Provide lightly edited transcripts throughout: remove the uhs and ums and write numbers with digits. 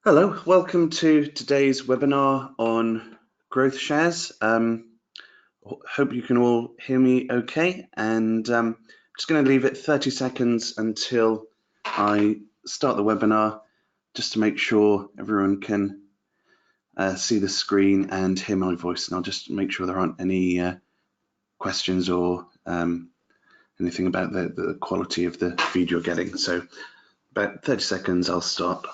Hello, welcome to today's webinar on growth shares. Hope you can all hear me okay, and I'm just going to leave it 30 seconds until I start the webinar, just to make sure everyone can see the screen and hear my voice, and I'll just make sure there aren't any questions or anything about the quality of the feed you're getting. So about 30 seconds, I'll start.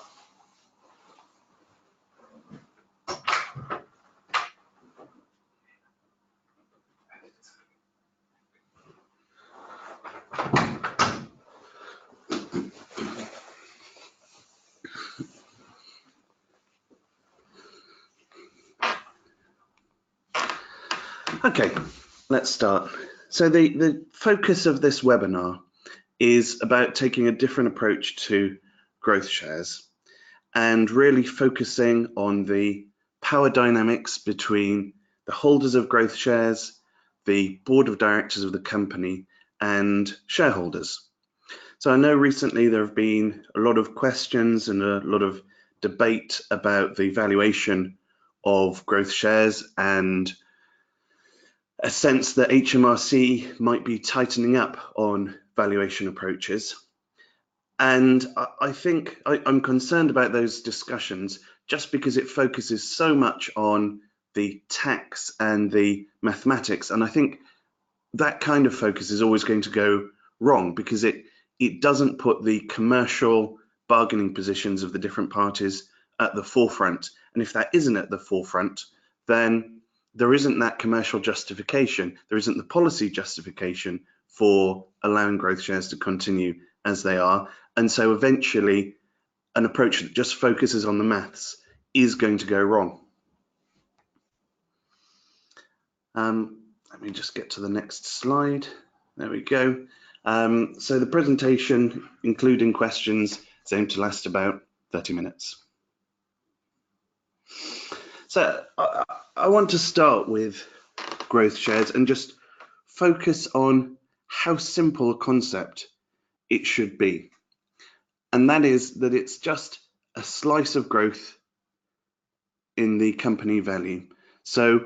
Okay, let's start. So the focus of this webinar is about taking a different approach to growth shares and really focusing on the power dynamics between the holders of growth shares, the board of directors of the company, and shareholders. So I know recently there have been a lot of questions and a lot of debate about the valuation of growth shares and a sense that HMRC might be tightening up on valuation approaches. And I think I'm concerned about those discussions just because it focuses so much on the tax and the mathematics. And I think that kind of focus is always going to go wrong because it doesn't put the commercial bargaining positions of the different parties at the forefront. And if that isn't at the forefront, then there isn't that commercial justification. There isn't the policy justification for allowing growth shares to continue as they are. And so eventually an approach that just focuses on the maths is going to go wrong. Let me just get to the next slide. There we go. So the presentation, including questions, is aimed to last about 30 minutes. So I want to start with growth shares and just focus on how simple a concept it should be. And that is that it's just a slice of growth in the company value. So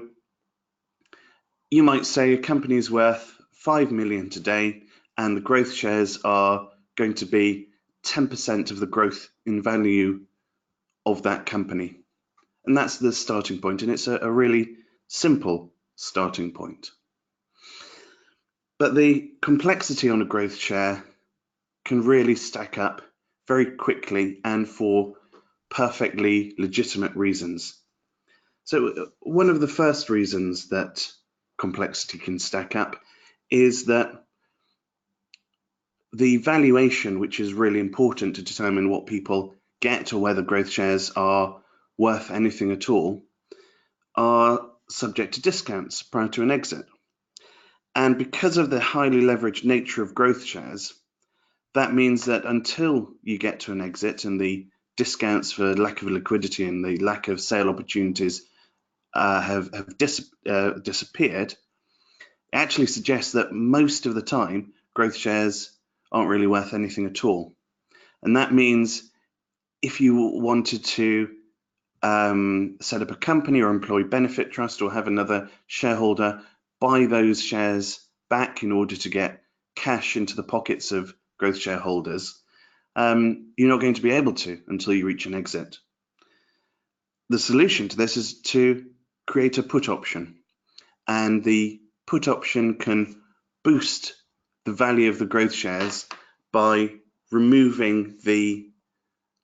you might say a company is worth 5 million today and the growth shares are going to be 10% of the growth in value of that company. And that's the starting point, and it's a really simple starting point. But the complexity on a growth share can really stack up very quickly and for perfectly legitimate reasons. So one of the first reasons that complexity can stack up is that the valuation, which is really important to determine what people get or whether growth shares are worth anything at all, are subject to discounts prior to an exit. And because of the highly leveraged nature of growth shares, that means that until you get to an exit and the discounts for lack of liquidity and the lack of sale opportunities have disappeared, it actually suggests that most of the time growth shares aren't really worth anything at all. And that means if you wanted to set up a company or employee benefit trust or have another shareholder buy those shares back in order to get cash into the pockets of growth shareholders, you're not going to be able to until you reach an exit. The solution to this is to create a put option, and the put option can boost the value of the growth shares by removing the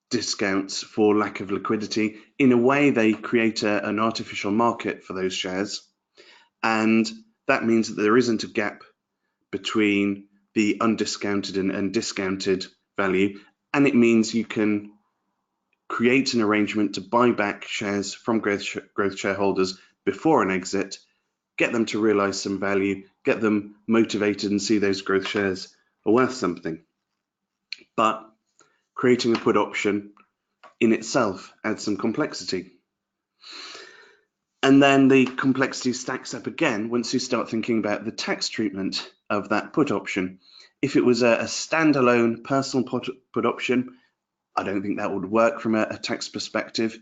discounts for lack of liquidity. In a way, they create an artificial market for those shares, and that means that there isn't a gap between the undiscounted and discounted value, and it means you can create an arrangement to buy back shares from growth shareholders before an exit, get them to realize some value, get them motivated and see those growth shares are worth something. But creating a put option in itself adds some complexity. And then the complexity stacks up again once you start thinking about the tax treatment of that put option. If it was a standalone personal put option, I don't think that would work from a tax perspective.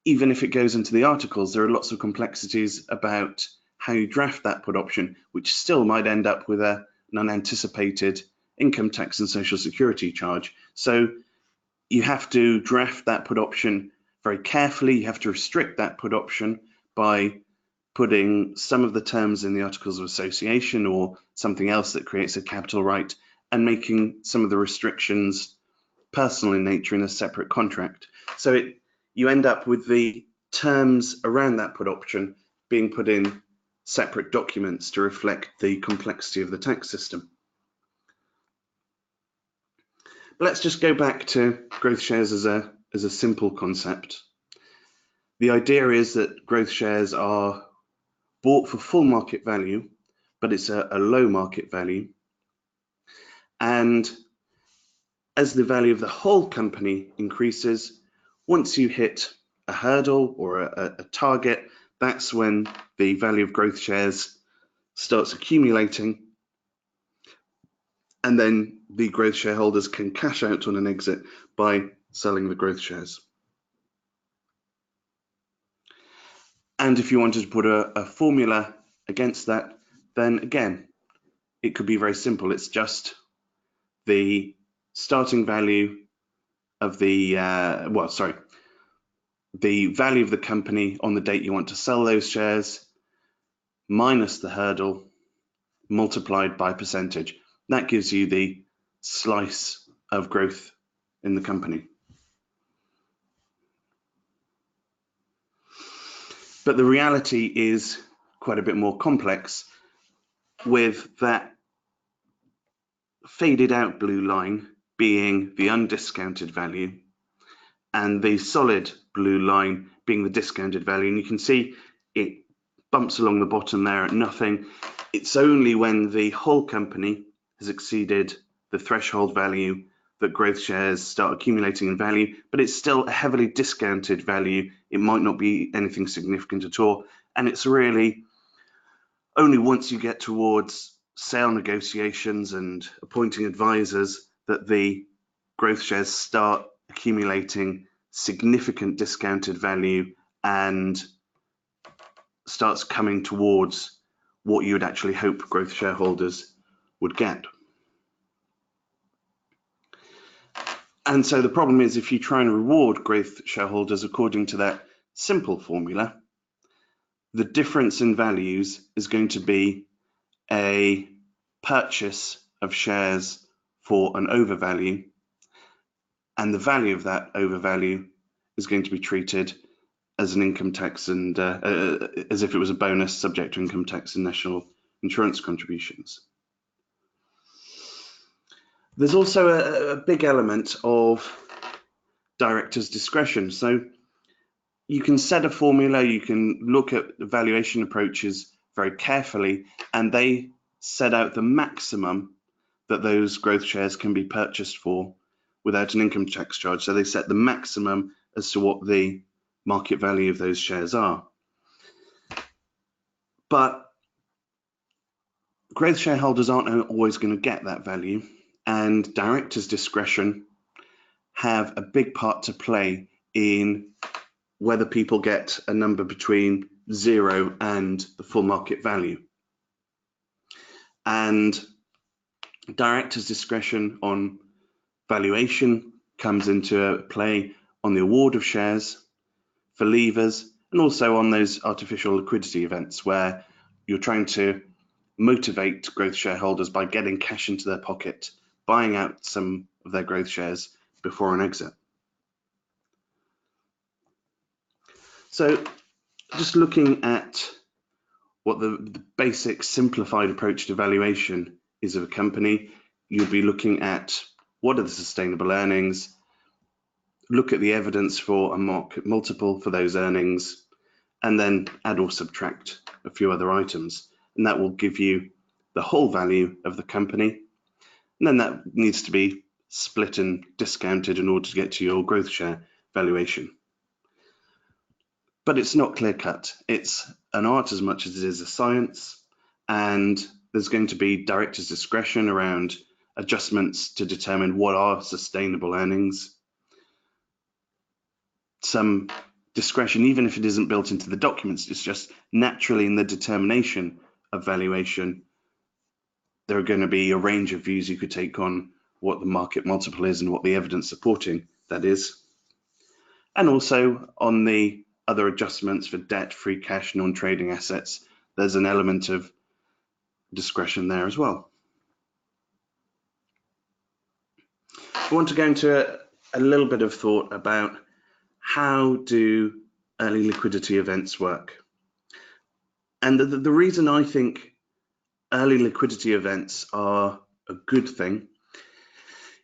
Even if it goes into the articles, there are lots of complexities about how you draft that put option, which still might end up with an unanticipated income tax and social security charge. So you have to draft that put option very carefully. You have to restrict that put option by putting some of the terms in the Articles of Association or something else that creates a capital right, and making some of the restrictions personal in nature in a separate contract. So you end up with the terms around that put option being put in separate documents to reflect the complexity of the tax system. But let's just go back to growth shares as a simple concept. The idea is that growth shares are bought for full market value, but it's a low market value. And as the value of the whole company increases, once you hit a hurdle or a target, that's when the value of growth shares starts accumulating, and then the growth shareholders can cash out on an exit by selling the growth shares. And if you wanted to put a formula against that, then again, it could be very simple. It's just the starting value of the value of the company on the date you want to sell those shares minus the hurdle multiplied by percentage. That gives you the slice of growth in the company. But the reality is quite a bit more complex, with that faded out blue line being the undiscounted value and the solid blue line being the discounted value. And you can see it bumps along the bottom there at nothing. It's only when the whole company has exceeded the threshold value that growth shares start accumulating in value, but it's still a heavily discounted value. It might not be anything significant at all. And it's really only once you get towards sale negotiations and appointing advisors that the growth shares start accumulating significant discounted value and starts coming towards what you would actually hope growth shareholders would get. And so the problem is, if you try and reward growth shareholders according to that simple formula, the difference in values is going to be a purchase of shares for an overvalue, and the value of that overvalue is going to be treated as an income tax and as if it was a bonus subject to income tax and national insurance contributions. There's also a big element of directors' discretion. So you can set a formula, you can look at valuation approaches very carefully, and they set out the maximum that those growth shares can be purchased for without an income tax charge. So they set the maximum as to what the market value of those shares are. But growth shareholders aren't always going to get that value, and directors' discretion have a big part to play in whether people get a number between 0 and the full market value. And directors' discretion on valuation comes into play on the award of shares for leavers, and also on those artificial liquidity events where you're trying to motivate growth shareholders by getting cash into their pocket, buying out some of their growth shares before an exit. So just looking at what the basic simplified approach to valuation is of a company, you'll be looking at what are the sustainable earnings, look at the evidence for a market multiple for those earnings, and then add or subtract a few other items. And that will give you the whole value of the company. And then that needs to be split and discounted in order to get to your growth share valuation. But it's not clear cut. It's an art as much as it is a science, and there's going to be directors' discretion around adjustments to determine what are sustainable earnings. some discretion, even if it isn't built into the documents. It's just naturally in the determination of valuation, there are going to be a range of views you could take on what the market multiple is and what the evidence supporting that is. And also on the other adjustments for debt, free cash, non-trading assets, there's an element of discretion there as well. I want to go into a little bit of thought about how do early liquidity events work. And the reason I think early liquidity events are a good thing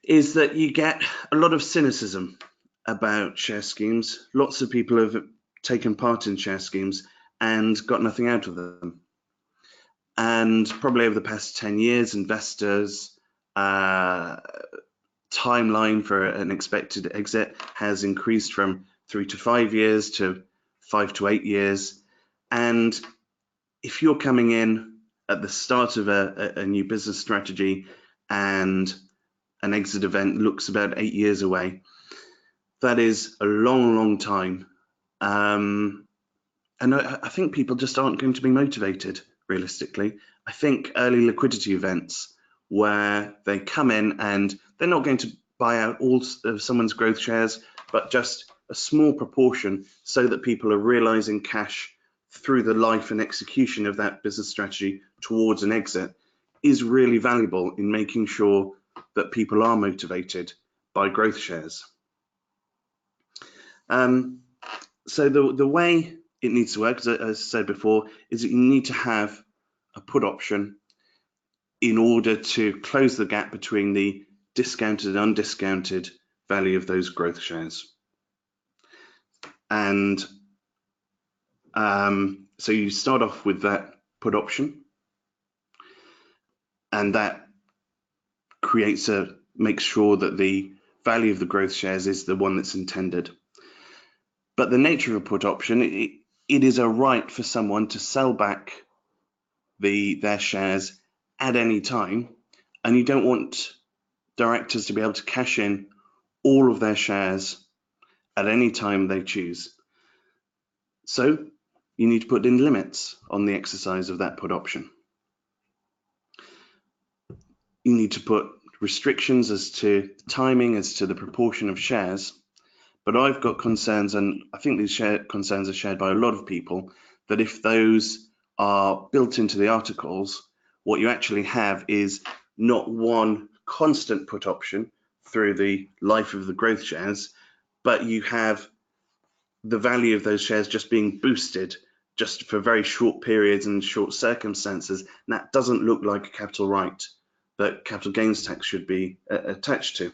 is that you get a lot of cynicism about share schemes. Lots of people have taken part in share schemes and got nothing out of them. And probably over the past 10 years, investors' timeline for an expected exit has increased from 3 to 5 years to 5 to 8 years. And if you're coming in at the start of a new business strategy and an exit event looks about 8 years away, that is a long, long time. And I think people just aren't going to be motivated, realistically. I think early liquidity events where they come in and they're not going to buy out all of someone's growth shares, but just a small proportion so that people are realizing cash through the life and execution of that business strategy towards an exit, is really valuable in making sure that people are motivated by growth shares. So the way it needs to work, as I said before, is that you need to have a put option in order to close the gap between the discounted and undiscounted value of those growth shares. And so you start off with that put option, and that makes sure that the value of the growth shares is the one that's intended. But the nature of a put option, it is a right for someone to sell back their shares at any time, and you don't want directors to be able to cash in all of their shares at any time they choose. So you need to put in limits on the exercise of that put option. You need to put restrictions as to timing, as to the proportion of shares. But I've got concerns, and I think these concerns are shared by a lot of people, that if those are built into the articles, what you actually have is not one constant put option through the life of the growth shares, but you have the value of those shares just being boosted just for very short periods and short circumstances. And that doesn't look like a capital right that capital gains tax should be attached to.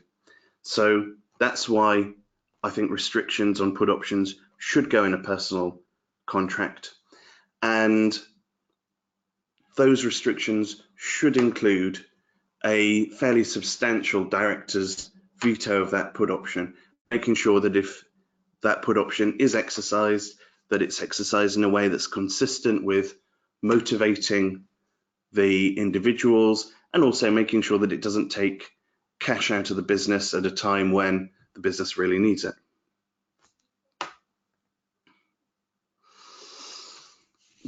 So that's why I think restrictions on put options should go in a personal contract, and those restrictions should include a fairly substantial director's veto of that put option, making sure that if that put option is exercised, that it's exercised in a way that's consistent with motivating the individuals, and also making sure that it doesn't take cash out of the business at a time when the business really needs it.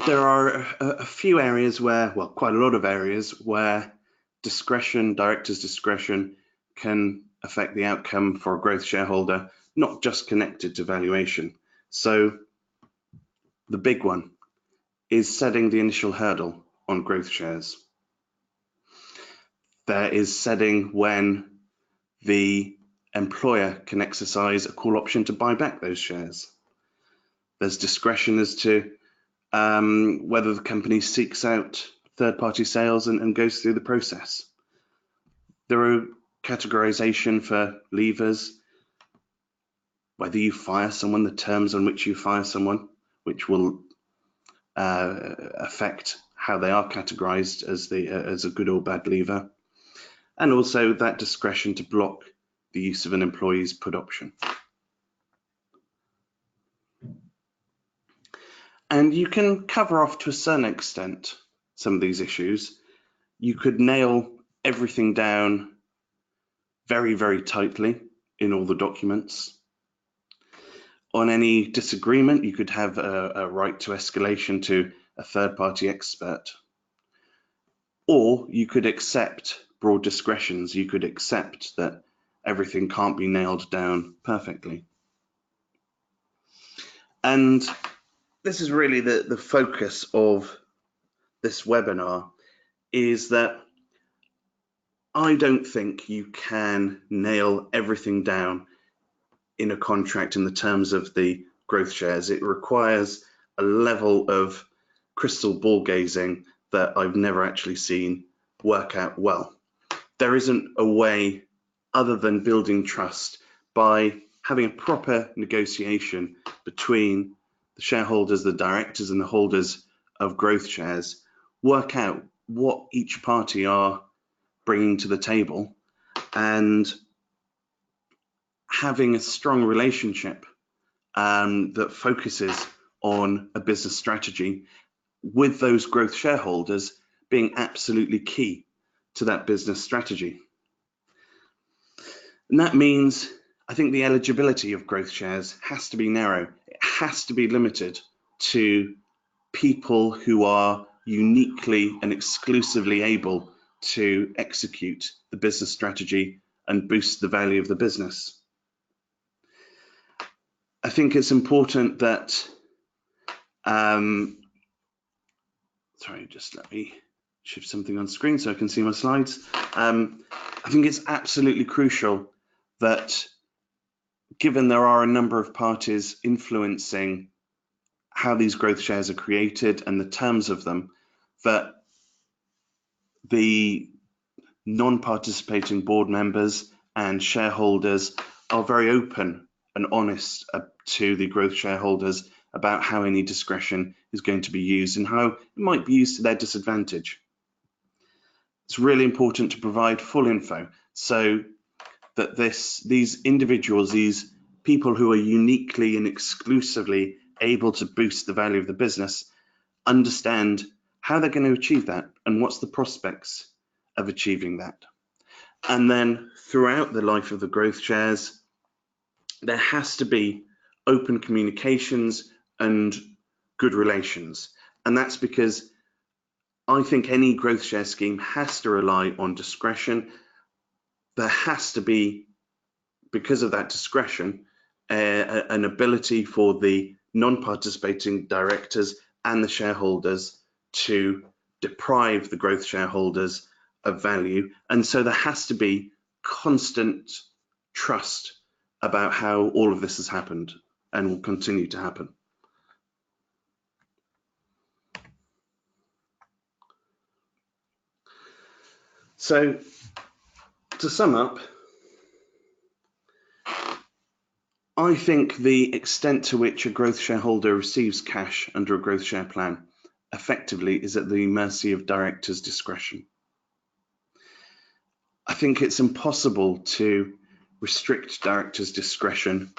There are a few areas where, well, quite a lot of areas where discretion, director's discretion, can affect the outcome for a growth shareholder, not just connected to valuation. So the big one is setting the initial hurdle on growth shares. There is setting when the employer can exercise a call option to buy back those shares. There's discretion as to whether the company seeks out third-party sales and goes through the process. There are categorization for levers, whether you fire someone, the terms on which you fire someone, which will affect how they are categorized as a good or bad lever, and also that discretion to block the use of an employee's put option. And you can cover off to a certain extent some of these issues. You could nail everything down very, very tightly in all the documents. On any disagreement, you could have a right to escalation to a third-party expert. Or you could accept broad discretions. You could accept that everything can't be nailed down perfectly. And this is really the focus of this webinar, is that I don't think you can nail everything down in a contract in the terms of the growth shares. It requires a level of crystal ball gazing that I've never actually seen work out well. There isn't a way other than building trust by having a proper negotiation between the shareholders, the directors, and the holders of growth shares, work out what each party are bringing to the table, and having a strong relationship that focuses on a business strategy with those growth shareholders being absolutely key to that business strategy. And that means, I think, the eligibility of growth shares has to be narrow. It has to be limited to people who are uniquely and exclusively able to execute the business strategy and boost the value of the business. I think it's important that, sorry, just let me shift something on screen so I can see my slides. I think it's absolutely crucial that, given there are a number of parties influencing how these growth shares are created and the terms of them, that the non-participating board members and shareholders are very open and honest to the growth shareholders about how any discretion is going to be used and how it might be used to their disadvantage. It's really important to provide full info so that these individuals, these people who are uniquely and exclusively able to boost the value of the business, understand how they're going to achieve that and what's the prospects of achieving that. And then throughout the life of the growth shares, there has to be open communications and good relations. And that's because I think any growth share scheme has to rely on discretion. There has to be, because of that discretion, an ability for the non-participating directors and the shareholders to deprive the growth shareholders of value. And so there has to be constant trust about how all of this has happened and will continue to happen. So to sum up, I think the extent to which a growth shareholder receives cash under a growth share plan effectively is at the mercy of directors' discretion. I think it's impossible to restrict directors' discretion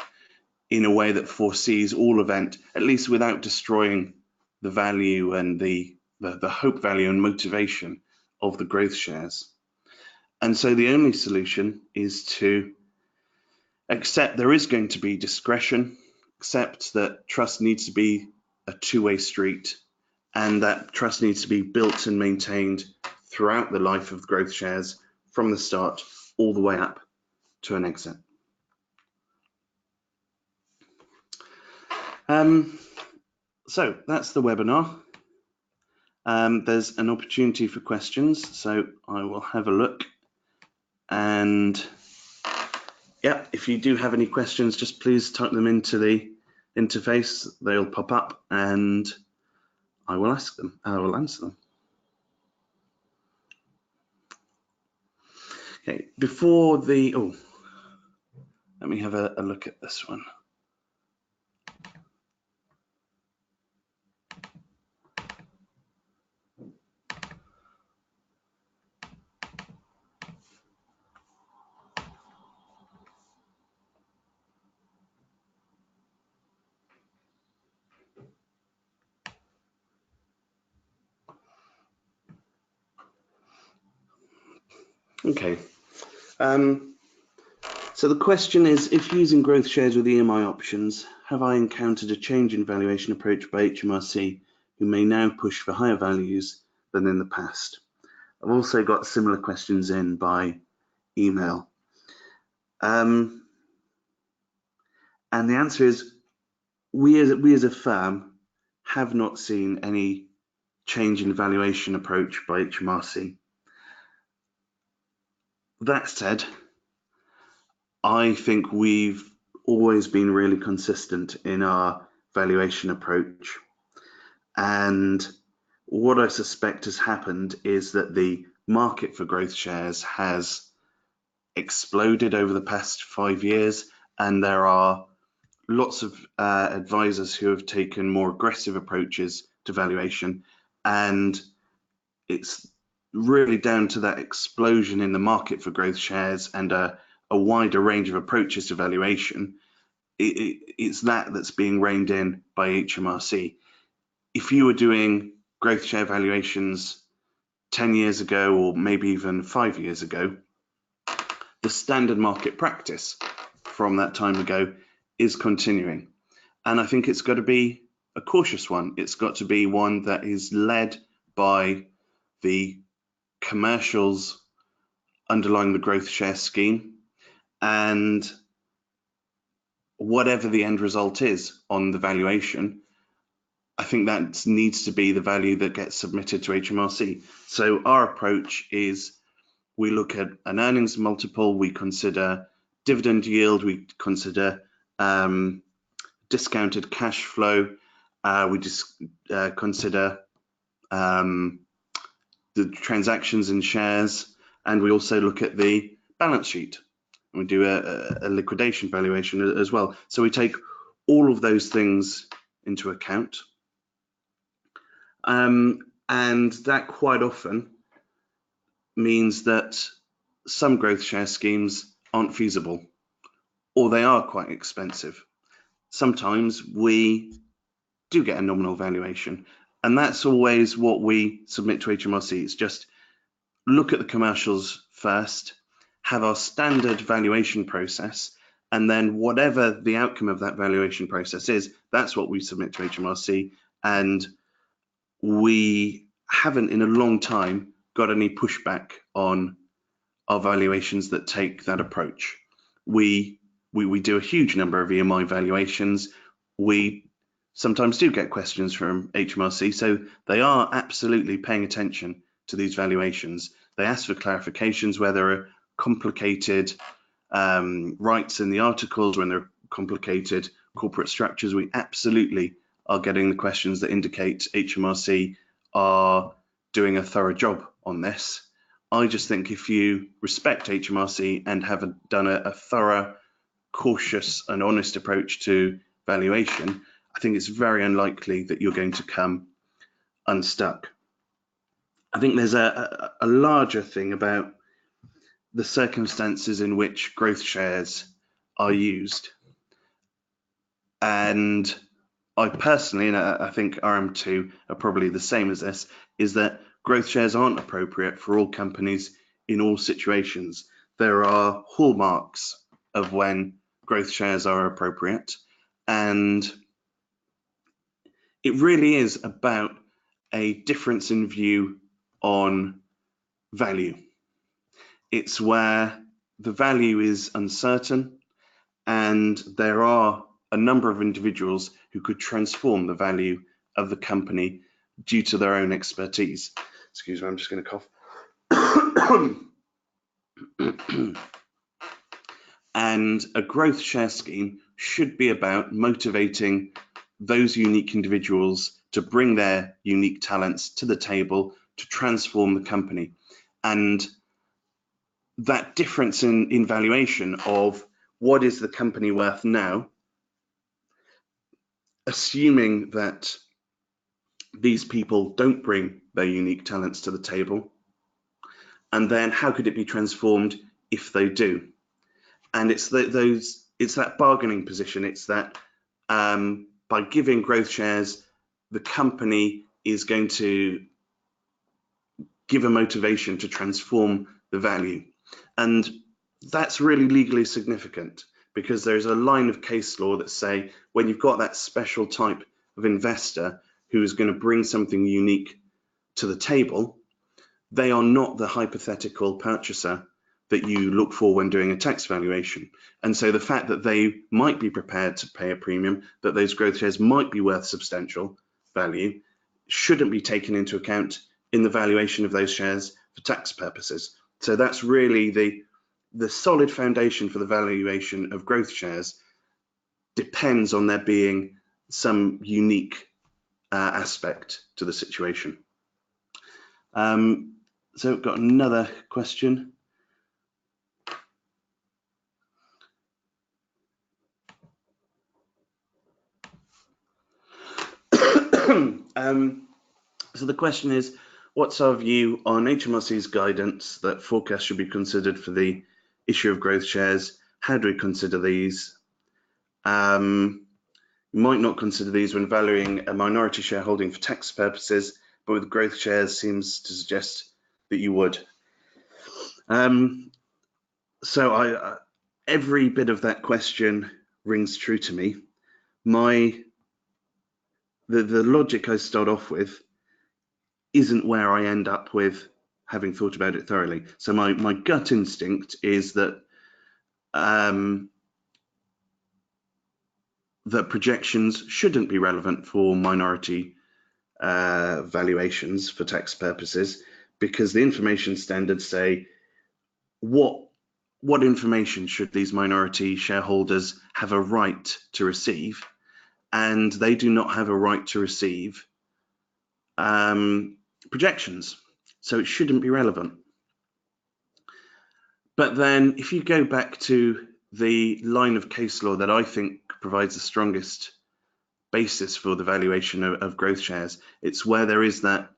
in a way that foresees all event, at least without destroying the value and the hope value and motivation of the growth shares. And so the only solution is to accept there is going to be discretion, accept that trust needs to be a two-way street, and that trust needs to be built and maintained throughout the life of growth shares, from the start all the way up to an exit. So that's the webinar. There's an opportunity for questions, so I will have a look. And yeah, if you do have any questions, just please type them into the interface. They'll pop up and I will ask them. I will answer them. Okay, before the, let me have a look at this one. Okay, so So the question is, if using growth shares with EMI options, have I encountered a change in valuation approach by HMRC who may now push for higher values than in the past? I've also got similar questions in by email. And the answer is, we as a firm have not seen any change in valuation approach by HMRC. That said, I think we've always been really consistent in our valuation approach. And what I suspect has happened is that the market for growth shares has exploded over the past 5 years, and there are lots of advisors who have taken more aggressive approaches to valuation, and it's really down to that explosion in the market for growth shares and a wider range of approaches to valuation. It's that's being reined in by HMRC. If you were doing growth share valuations 10 years ago, or maybe even 5 years ago, the standard market practice from that time ago is continuing. And I think it's got to be a cautious one. It's got to be one that is led by the commercials underlying the growth share scheme, and whatever the end result is on the valuation, I think that needs to be the value that gets submitted to HMRC. So our approach is, we look at an earnings multiple, we consider dividend yield, we consider discounted cash flow, we just consider the transactions in shares, and we also look at the balance sheet. And we do a liquidation valuation as well. So we take all of those things into account. And that quite often means that some growth share schemes aren't feasible, or they are quite expensive. Sometimes we do get a nominal valuation, and that's always what we submit to HMRC. It's just look at the commercials first, have our standard valuation process, and then whatever the outcome of that valuation process is, that's what we submit to HMRC. And we haven't in a long time got any pushback on our valuations that take that approach. We do a huge number of EMI valuations. We sometimes do get questions from HMRC, so they are absolutely paying attention to these valuations. They ask for clarifications where there are complicated rights in the articles, when there are complicated corporate structures. We absolutely are getting the questions that indicate HMRC are doing a thorough job on this. I just think if you respect HMRC and have done a thorough, cautious and honest approach to valuation, I think it's very unlikely that you're going to come unstuck. I think there's a larger thing about the circumstances in which growth shares are used. And I personally, and I think RM2 are probably the same as this, is that growth shares aren't appropriate for all companies in all situations. There are hallmarks of when growth shares are appropriate, and it really is about a difference in view on value. It's where the value is uncertain, and there are a number of individuals who could transform the value of the company due to their own expertise. Excuse me, I'm just going to cough. And a growth share scheme should be about motivating those unique individuals to bring their unique talents to the table to transform the company. And that difference in valuation of what is the company worth now, assuming that these people don't bring their unique talents to the table, and then how could it be transformed if they do? And it's that bargaining position. It's that by giving growth shares, the company is going to give a motivation to transform the value. And that's really legally significant, because there's a line of case law that say when you've got that special type of investor who is going to bring something unique to the table, they are not the hypothetical purchaser that you look for when doing a tax valuation. And so the fact that they might be prepared to pay a premium, that those growth shares might be worth substantial value, shouldn't be taken into account in the valuation of those shares for tax purposes. So that's really the solid foundation for the valuation of growth shares depends on there being some unique aspect to the situation. So we've got another question. So the question is, what's our view on HMRC's guidance that forecasts should be considered for the issue of growth shares? How do we consider these? You might not consider these when valuing a minority shareholding for tax purposes, but with growth shares seems to suggest that you would. So every bit of that question rings true to me. The logic I start off with isn't where I end up with having thought about it thoroughly. So my gut instinct is that that projections shouldn't be relevant for minority valuations for tax purposes, because the information standards say what information should these minority shareholders have a right to receive, and they do not have a right to receive projections, so it shouldn't be relevant. But then if you go back to the line of case law that I think provides the strongest basis for the valuation of growth shares, it's where there is that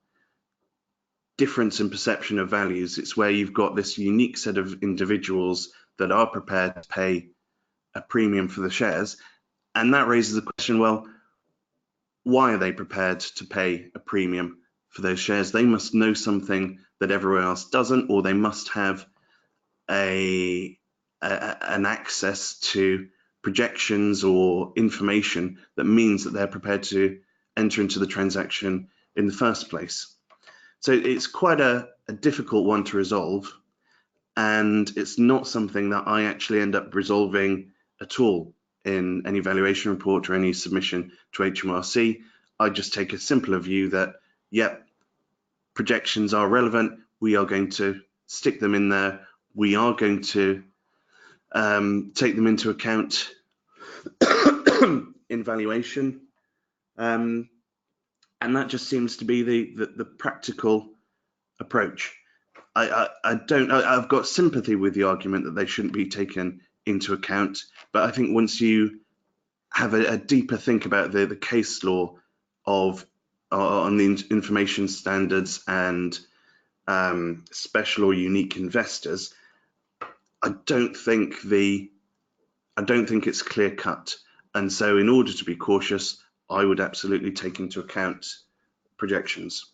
difference in perception of values. It's where you've got this unique set of individuals that are prepared to pay a premium for the shares, and that raises the question, well, why are they prepared to pay a premium for those shares? They must know something that everyone else doesn't, or they must have an access to projections or information that means that they're prepared to enter into the transaction in the first place. So it's quite a difficult one to resolve, and it's not something that I actually end up resolving at all in any valuation report or any submission to HMRC. I just take a simpler view that, yep, projections are relevant. We are going to stick them in there. We are going to take them into account in valuation. And that just seems to be the practical approach. I've got sympathy with the argument that they shouldn't be taken into account, but I think once you have a deeper think about the case law of on the information standards and special or unique investors, I don't think it's clear cut. And so in order to be cautious, I would absolutely take into account projections.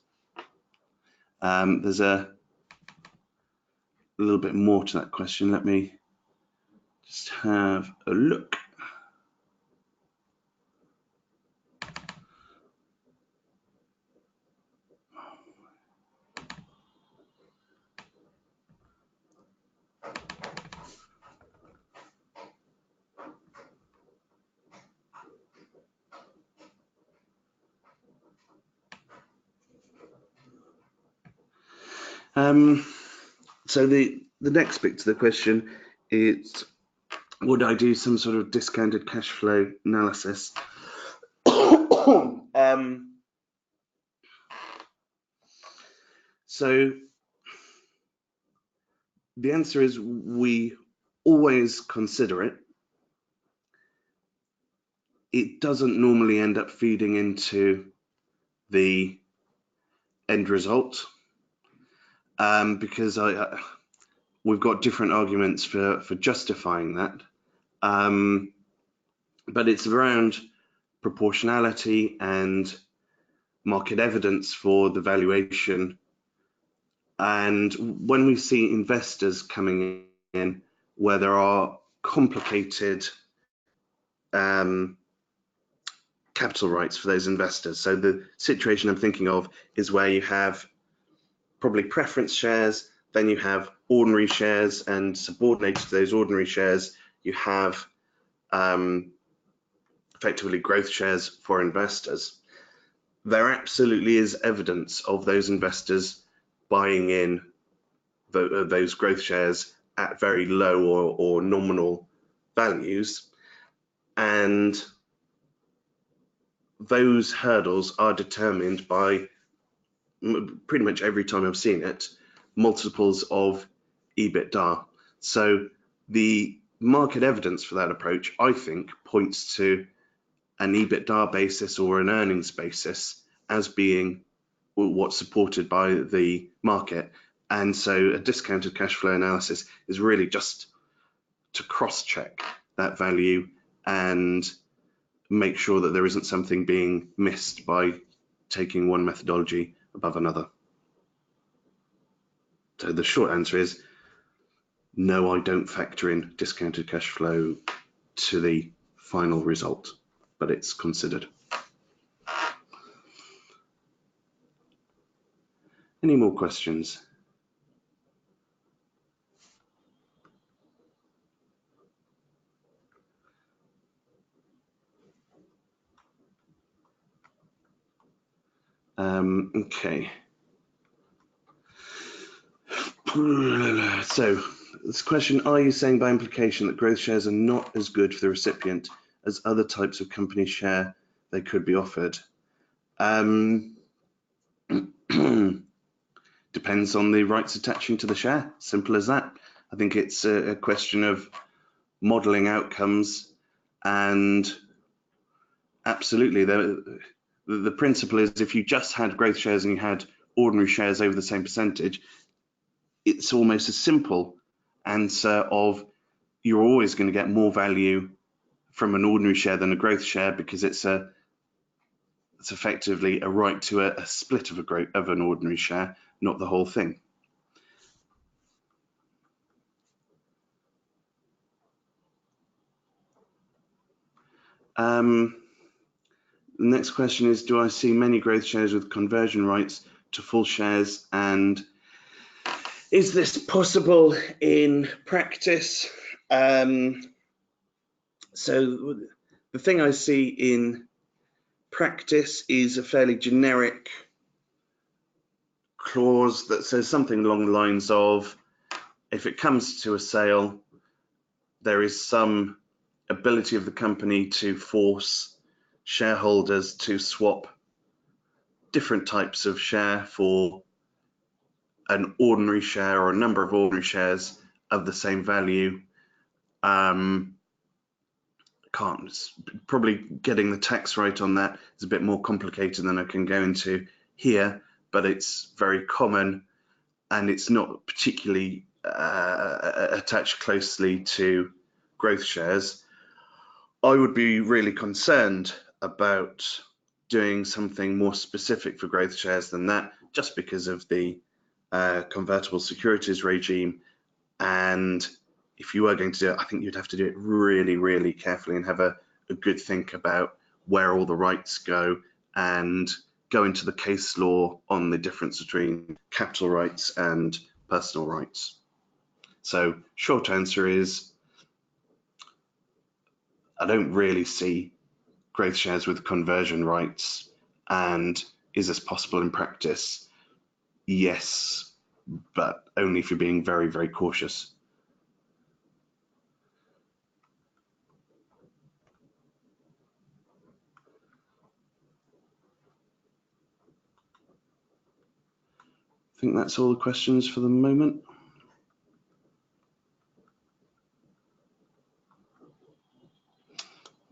There's a little bit more to that question. Let me just have a look. So the next bit to the question is, would I do some sort of discounted cash flow analysis? So the answer is we always consider it. It doesn't normally end up feeding into the end result, because we've got different arguments for justifying that. But it's around proportionality and market evidence for the valuation. And when we see investors coming in where there are complicated capital rights for those investors. So the situation I'm thinking of is where you have probably preference shares, then you have ordinary shares, and subordinated to those ordinary shares, you have effectively growth shares for investors. There absolutely is evidence of those investors buying in those growth shares at very low or nominal values, and those hurdles are determined by, pretty much every time I've seen it, multiples of EBITDA. So the market evidence for that approach, I think, points to an EBITDA basis or an earnings basis as being what's supported by the market. And so a discounted cash flow analysis is really just to cross-check that value and make sure that there isn't something being missed by taking one methodology above another. So the short answer is no, I don't factor in discounted cash flow to the final result, but it's considered. Any more questions? Okay. So this question, are you saying by implication that growth shares are not as good for the recipient as other types of company share they could be offered? Depends on the rights attaching to the share, simple as that. I think it's a question of modelling outcomes, and absolutely the principle is if you just had growth shares and you had ordinary shares over the same percentage, it's almost a simple answer of you're always going to get more value from an ordinary share than a growth share, because it's effectively a right to a split of an ordinary share, not the whole thing. The next question is, do I see many growth shares with conversion rights to full shares, and is this possible in practice? So the thing I see in practice is a fairly generic clause that says something along the lines of, if it comes to a sale, there is some ability of the company to force shareholders to swap different types of share for an ordinary share or a number of ordinary shares of the same value. Probably getting the tax right on that is a bit more complicated than I can go into here, but it's very common, and it's not particularly attached closely to growth shares. I would be really concerned about doing something more specific for growth shares than that, just because of the convertible securities regime. And if you were going to do it, I think you'd have to do it really, really carefully and have a good think about where all the rights go, and go into the case law on the difference between capital rights and personal rights. So short answer is, I don't really see growth shares with conversion rights. And is this possible in practice? Yes, but only if you're being very, very cautious. I think that's all the questions for the moment.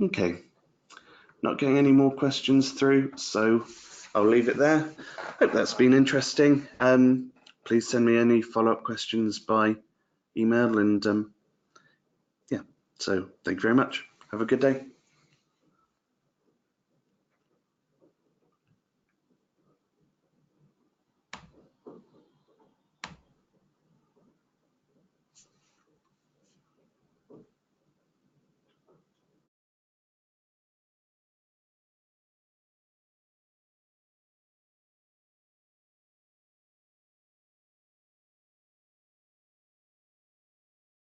Okay, not getting any more questions through, so I'll leave it there. Hope that's been interesting. Please send me any follow-up questions by email, and yeah, so thank you very much. Have a good day.